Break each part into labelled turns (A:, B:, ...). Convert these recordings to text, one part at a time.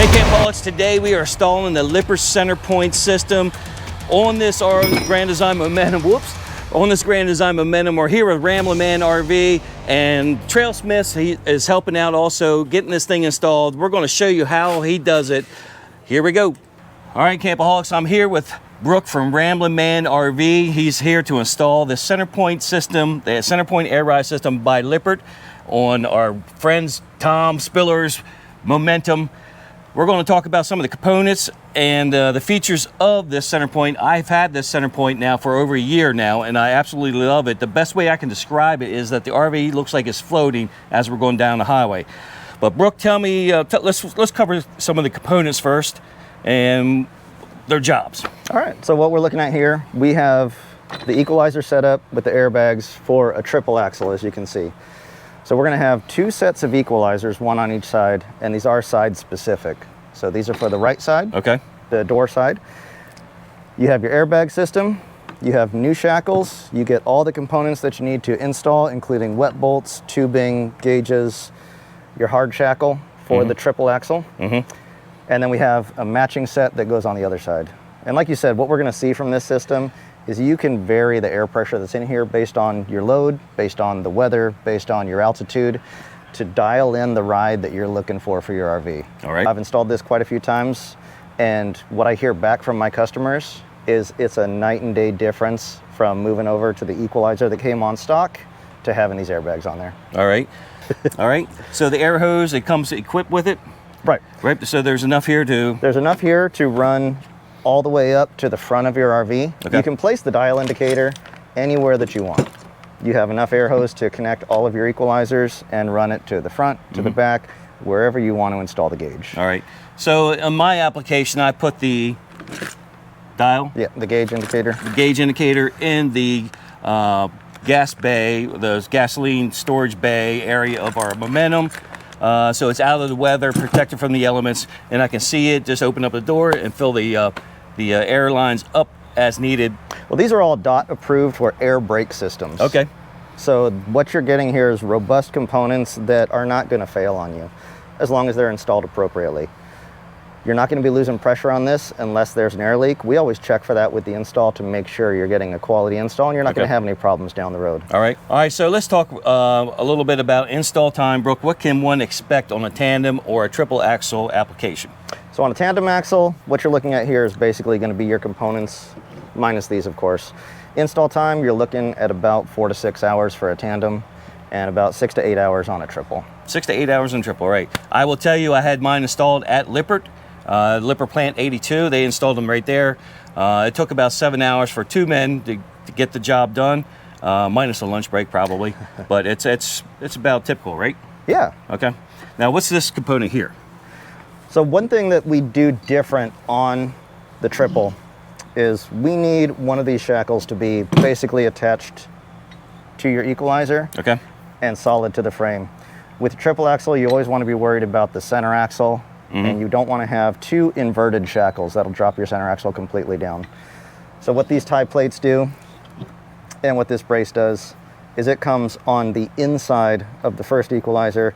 A: Hey Campoholics, today we are installing the Lippert Center Point system on this Grand Design Momentum. On this Grand Design Momentum, we're here with Ramblin Man RV and TrailSmiths. He is helping out also getting this thing installed. We're going to show you how he does it. Here we go. All right, Campoholics, I'm here with Brooke from Ramblin Man RV. He's here to install the Center Point system, the Center Point air ride system by Lippert on our friends Tom Spiller's Momentum. We're going to talk about some of the components and the features of this Center Point. I've had this Center Point now for over a year now, and I absolutely love it. The best way I can describe it is that the RV looks like it's floating as we're going down the highway. But Brooke, tell me, let's cover some of the components first and their jobs.
B: All right, so what we're looking at here, we have the equalizer set up with the airbags for a triple axle, as you can see. So we're going to have two sets of equalizers, one on each side, and these are side specific. So these are for the right side,
A: okay,
B: the door side. You have your airbag system, you have new shackles, you get all the components that you need to install, including wet bolts, tubing, gauges, your hard shackle for the triple axle. And then we have a matching set that goes on the other side. And like you said, what we're going to see from this system is you can vary the air pressure that's in here based on your load, based on the weather, based on your altitude, to dial in the ride that you're looking for your RV.
A: All right.
B: I've installed this quite a few times, and what I hear back from my customers is it's a night and day difference from moving over to the equalizer that came on stock to having these airbags on there.
A: All right. All right. So the air hose, it comes equipped with it?
B: Right.
A: Right. So there's enough here to...
B: There's enough here to run all the way up to the front of your RV.
A: Okay.
B: You can place the dial indicator anywhere that you want. You have enough air hose to connect all of your equalizers and run it to the front, to the back, wherever you want to install the gauge.
A: All right. So in my application, I put the dial,
B: Yeah, the gauge indicator.
A: the gauge indicator in the gas bay, the gasoline storage bay area of our Momentum. So it's out of the weather, protected from the elements, and I can see it. Just open up the door and fill the air lines up as needed.
B: Well, these are all DOT approved for air brake systems.
A: Okay.
B: So what you're getting here is robust components that are not going to fail on you as long as they're installed appropriately. You're not going to be losing pressure on this unless there's an air leak. We always check for that with the install to make sure you're getting a quality install and you're not going to have any problems down the road.
A: All right. All right, so let's talk a little bit about install time. Brooke, what can one expect on a tandem or a triple axle application?
B: So on a tandem axle, what you're looking at here is basically going to be your components, minus these, of course. Install time, you're looking at about 4 to 6 hours for a tandem and about 6 to 8 hours on a triple.
A: 6 to 8 hours on triple, right. I will tell you, I had mine installed at Lippert. Lippert Plant 82, they installed them right there. It took about 7 hours for two men to get the job done, minus a lunch break probably, but it's about typical, right?
B: Yeah.
A: Okay. Now what's this component here?
B: So one thing that we do different on the triple is we need one of these shackles to be basically attached to your equalizer,
A: Okay.
B: and solid to the frame. With triple axle, you always want to be worried about the center axle, and you don't want to have two inverted shackles. That'll drop your center axle completely down. So what these tie plates do, and what this brace does, is it comes on the inside of the first equalizer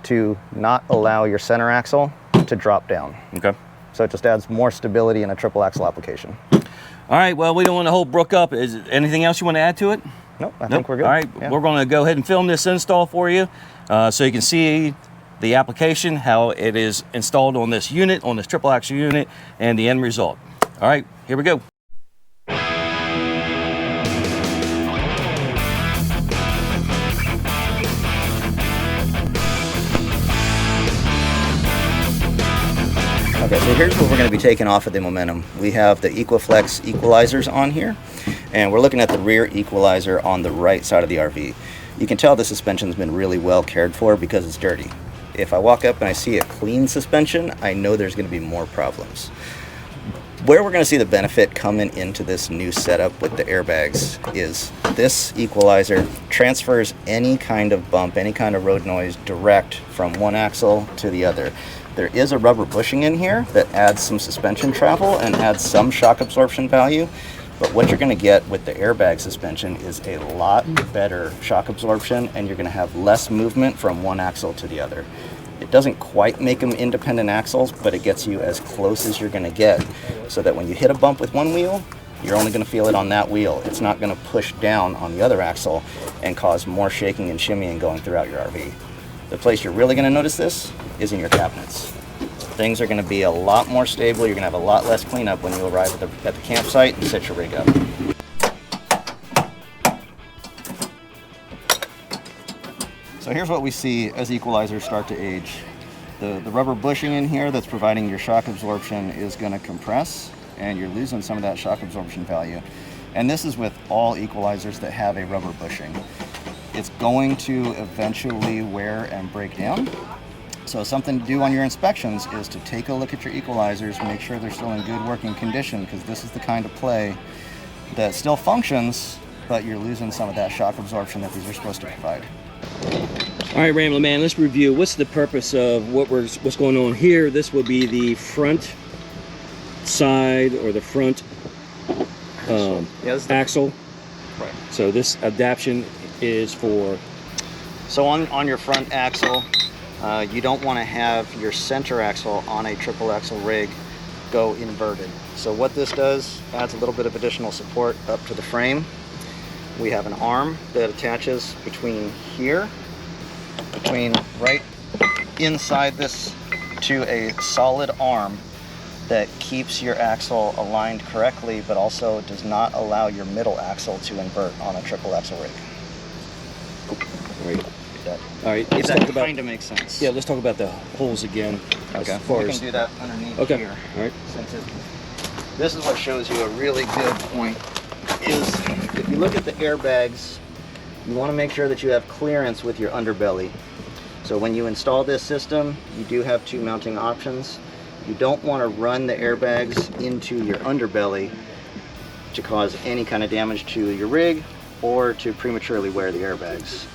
B: to not allow your center axle to drop down.
A: Okay.
B: So it just adds more stability in a triple axle application.
A: All right, well, we don't want to hold Brooke up. Is there anything else you want to add to it?
B: Nope, I think we're good.
A: All right,
B: Yeah.
A: we're going to go ahead and film this install for you so you can see the application, how it is installed on this unit, on this triple axle unit, and the end result. All right, here we go.
B: Okay, so here's what we're going to be taking off of the Momentum. We have the Equiflex equalizers on here, and we're looking at the rear equalizer on the right side of the RV. You can tell the suspension's been really well cared for because it's dirty. If I walk up and I see a clean suspension, I know there's going to be more problems. Where we're going to see the benefit coming into this new setup with the airbags is this equalizer transfers any kind of bump, any kind of road noise direct from one axle to the other. There is a rubber bushing in here that adds some suspension travel and adds some shock absorption value, but what you're going to get with the airbag suspension is a lot better shock absorption, and you're going to have less movement from one axle to the other. It doesn't quite make them independent axles, but it gets you as close as you're going to get, so that when you hit a bump with one wheel, you're only going to feel it on that wheel. It's not going to push down on the other axle and cause more shaking and shimmying going throughout your RV. The place you're really going to notice this is in your cabinets. Things are going to be a lot more stable. You're going to have a lot less cleanup when you arrive at the campsite and set your rig up. So here's what we see as equalizers start to age. The rubber bushing in here that's providing your shock absorption is going to compress, and you're losing some of that shock absorption value. And this is with all equalizers that have a rubber bushing. It's going to eventually wear and break down. So something to do on your inspections is to take a look at your equalizers, make sure they're still in good working condition, because this is the kind of play that still functions, but you're losing some of that shock absorption that these are supposed to provide.
A: All right, Ramblin Man, let's review. What's the purpose of what's going on here? This will be the front side or the front axle.
B: Right.
A: So this adaptation is for...
B: So on your front axle, you don't want to have your center axle on a triple axle rig go inverted. So what this does, adds a little bit of additional support up to the frame. We have an arm that attaches between right inside this to a solid arm that keeps your axle aligned correctly, but also does not allow your middle axle to invert on a triple axle rig.
A: Right.
B: All right,
A: let's
B: that
A: talk about,
B: kind of makes sense.
A: Yeah, let's talk about the holes again.
B: Okay,
A: as far
B: we
A: as,
B: can do that underneath
A: okay.
B: here.
A: All right.
B: This is what shows you a really good point, is if you look at the airbags, you want to make sure that you have clearance with your underbelly. So when you install this system, you do have two mounting options. You don't want to run the airbags into your underbelly to cause any kind of damage to your rig or to prematurely wear the airbags.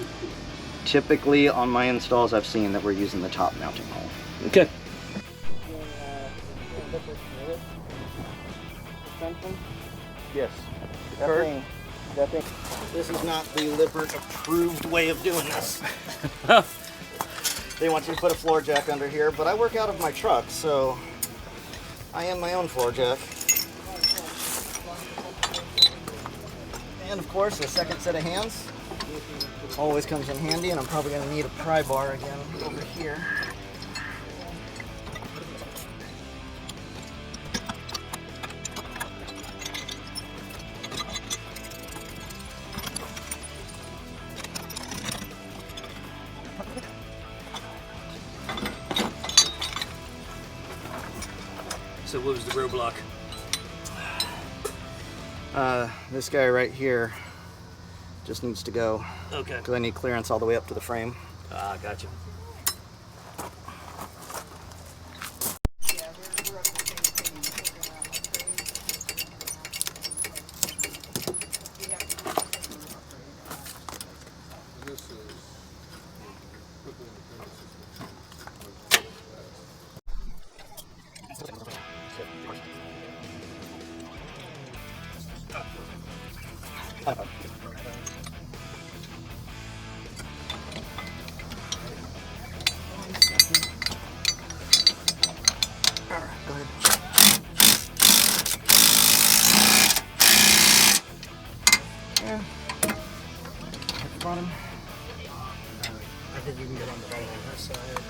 B: Typically on my installs, I've seen that we're using the top mounting hole.
A: Okay. Yes.
B: That thing. This is not the Lippert approved way of doing this. They want you to put a floor jack under here, but I work out of my truck, so I am my own floor jack. And of course, a second set of hands always comes in handy, and I'm probably going to need a pry bar again over here.
A: So what was the roadblock?
B: This guy right here just needs to go.
A: Okay.
B: Because I need clearance all the way up to the frame.
A: Ah, gotcha.
B: Go ahead. Yeah. At the bottom.
C: I think you can get on the bottom on this side.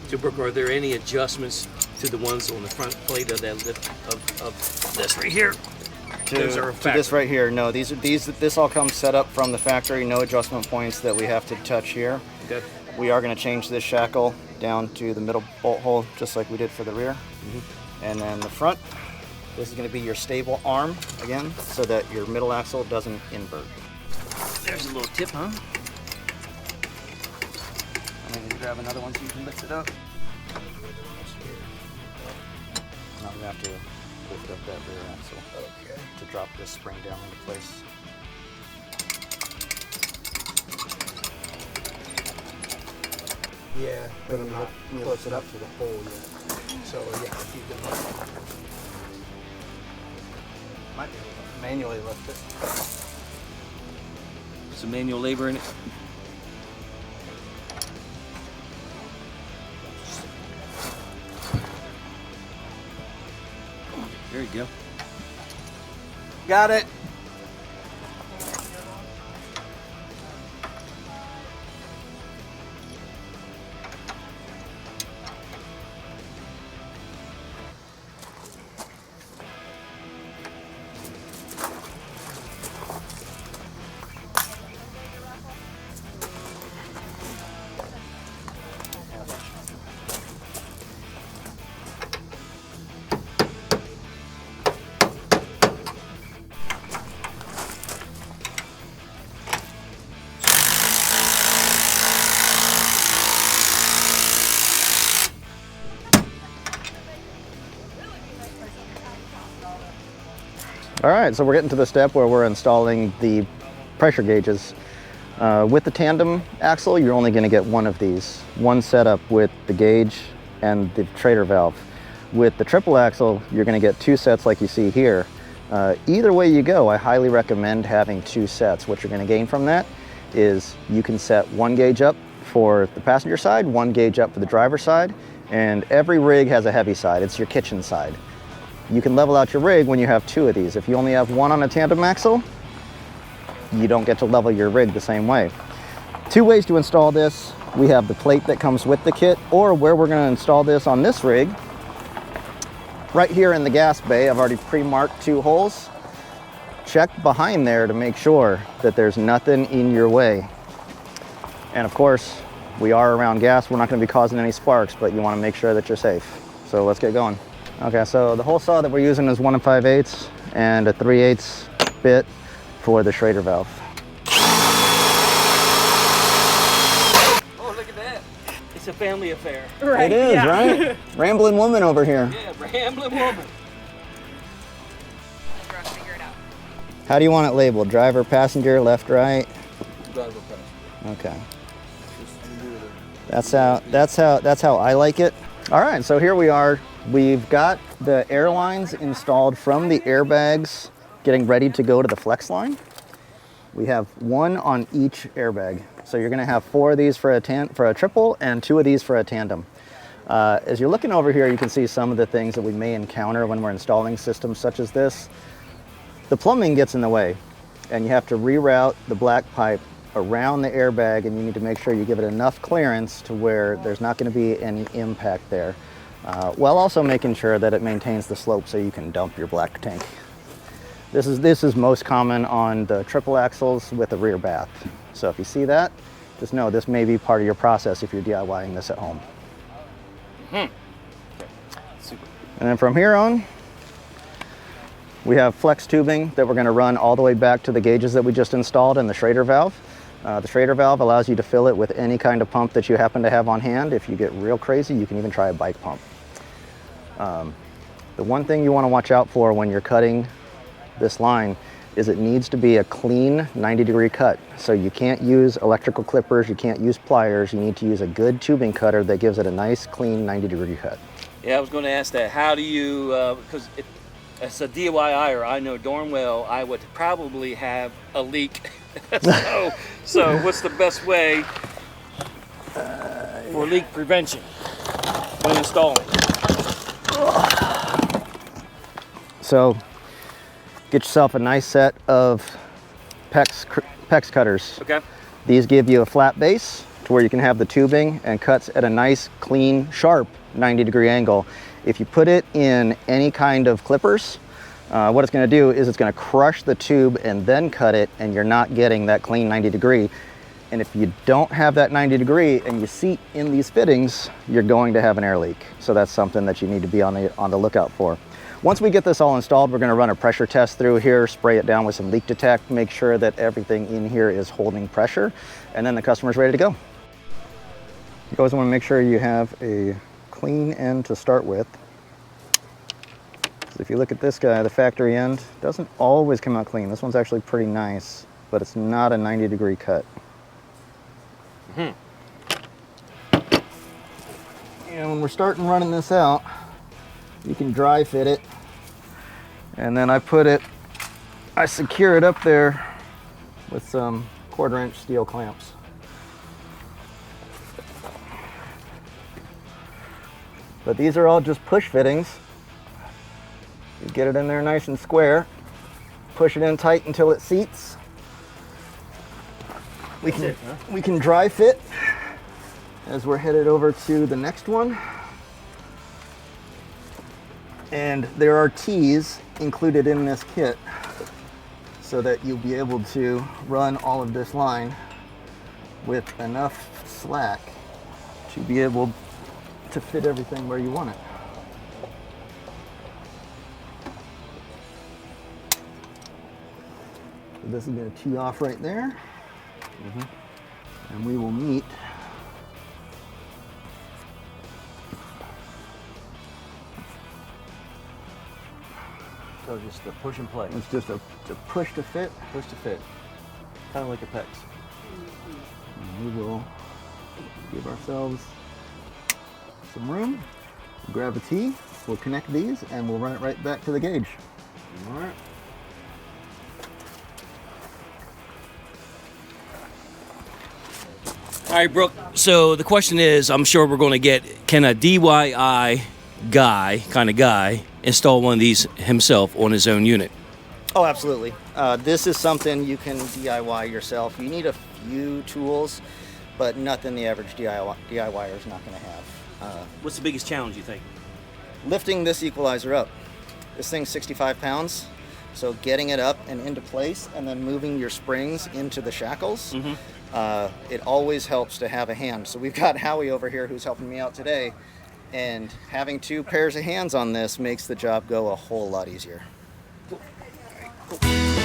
A: So Brooke, are there any adjustments to the ones on the front plate of that of this right here? Those are a
B: To
A: factory.
B: this right here, no. This all comes set up from the factory. No adjustment points that we have to touch here.
A: Okay.
B: We are going to change this shackle down to the middle bolt hole, just like we did for the rear. And then the front, this is going to be your stable arm again, so that your middle axle doesn't invert.
A: There's a little tip, huh?
B: I'm going to grab another one so you can lift it up. Now we have to lift up that rear axle to drop this spring down into place.
C: Yeah, but I'm not close enough to the pole yet. So yeah, if you can might be able to manually lift it.
A: Some manual labor in it. There you go.
C: Got it.
B: All right, so we're getting to the step where we're installing the pressure gauges. With the tandem axle, you're only going to get one of these, one setup with the gauge and the trader valve. With the triple axle, you're going to get two sets like you see here. Either way you go, I highly recommend having two sets. What you're going to gain from that is you can set one gauge up for the passenger side, one gauge up for the driver's side, and every rig has a heavy side. It's your kitchen side. You can level out your rig when you have two of these. If you only have one on a tandem axle, you don't get to level your rig the same way. Two ways to install this. We have the plate that comes with the kit, or where we're going to install this on this rig, right here in the gas bay. I've already pre-marked two holes. Check behind there to make sure that there's nothing in your way. And of course, we are around gas. We're not going to be causing any sparks, but you want to make sure that you're safe. So let's get going. Okay, so the hole saw that we're using is 1 5/8 and a 3/8 bit for the Schrader valve.
A: Oh, look at that. It's a family affair.
B: Right, it is, yeah. Right? Ramblin' woman over here.
A: Yeah, Ramblin' woman.
B: How do you want it labeled? Driver, passenger, left, right?
A: Driver, passenger.
B: Okay. That's how I like it. All right, so here we are. We've got the air lines installed from the airbags, getting ready to go to the flex line. We have one on each airbag. So you're gonna have 4 of these for a triple and 2 of these for a tandem. As you're looking over here, you can see some of the things that we may encounter when we're installing systems such as this. The plumbing gets in the way, and you have to reroute the black pipe around the airbag, and you need to make sure you give it enough clearance to where there's not gonna be any impact there. While also making sure that it maintains the slope so you can dump your black tank. This is most common on the triple axles with a rear bath. So if you see that, just know this may be part of your process if you're DIYing this at home.
A: Super.
B: And then from here on, we have flex tubing that we're going to run all the way back to the gauges that we just installed in the Schrader valve. The Schrader valve allows you to fill it with any kind of pump that you happen to have on hand. If you get real crazy, you can even try a bike pump. The one thing you want to watch out for when you're cutting this line is it needs to be a clean 90-degree cut. So you can't use electrical clippers, you can't use pliers, you need to use a good tubing cutter that gives it a nice clean 90-degree cut.
A: Yeah, I was going to ask that. How do you, because as a DIYer, I know darn well I would probably have a leak. so what's the best way for leak prevention when installing?
B: So get yourself a nice set of PEX cutters.
A: Okay.
B: These give you a flat base to where you can have the tubing and cuts at a nice, clean, sharp 90-degree angle. If you put it in any kind of clippers, what it's going to do is it's going to crush the tube and then cut it, and you're not getting that clean 90-degree. And if you don't have that 90-degree and you seat in these fittings, you're going to have an air leak. So that's something that you need to be on the lookout for. Once we get this all installed, we're going to run a pressure test through here, spray it down with some leak detect, make sure that everything in here is holding pressure, and then the customer's ready to go. You always want to make sure you have a clean end to start with. So if you look at this guy, the factory end doesn't always come out clean. This one's actually pretty nice, but it's not a 90-degree cut. And when we're starting running this out, you can dry fit it. And then I secure it up there with some 1/4-inch steel clamps. But these are all just push fittings. You get it in there nice and square, push it in tight until it seats. We can dry fit as we're headed over to the next one. And there are tees included in this kit so that you'll be able to run all of this line with enough slack to be able to fit everything where you want it. So this is going to tee off right there. And we will meet
A: So just a push and play.
B: it's just a push to fit.
A: Push to fit. Kind of like a PEX.
B: And we will give ourselves some room, grab a tee, we'll connect these, and we'll run it right back to the gauge.
A: All right. All right, Brooke. So the question is, I'm sure we're going to get, can a DIY kind of guy install one of these himself on his own unit?
B: Oh, absolutely. This is something you can DIY yourself. You need a few tools, but nothing the average DIYer is not going to have.
A: What's the biggest challenge, you think?
B: Lifting this equalizer up. This thing's 65 pounds, so getting it up and into place and then moving your springs into the shackles, it always helps to have a hand. So we've got Howie over here who's helping me out today, and having 2 pairs of hands on this makes the job go a whole lot easier.
A: Cool.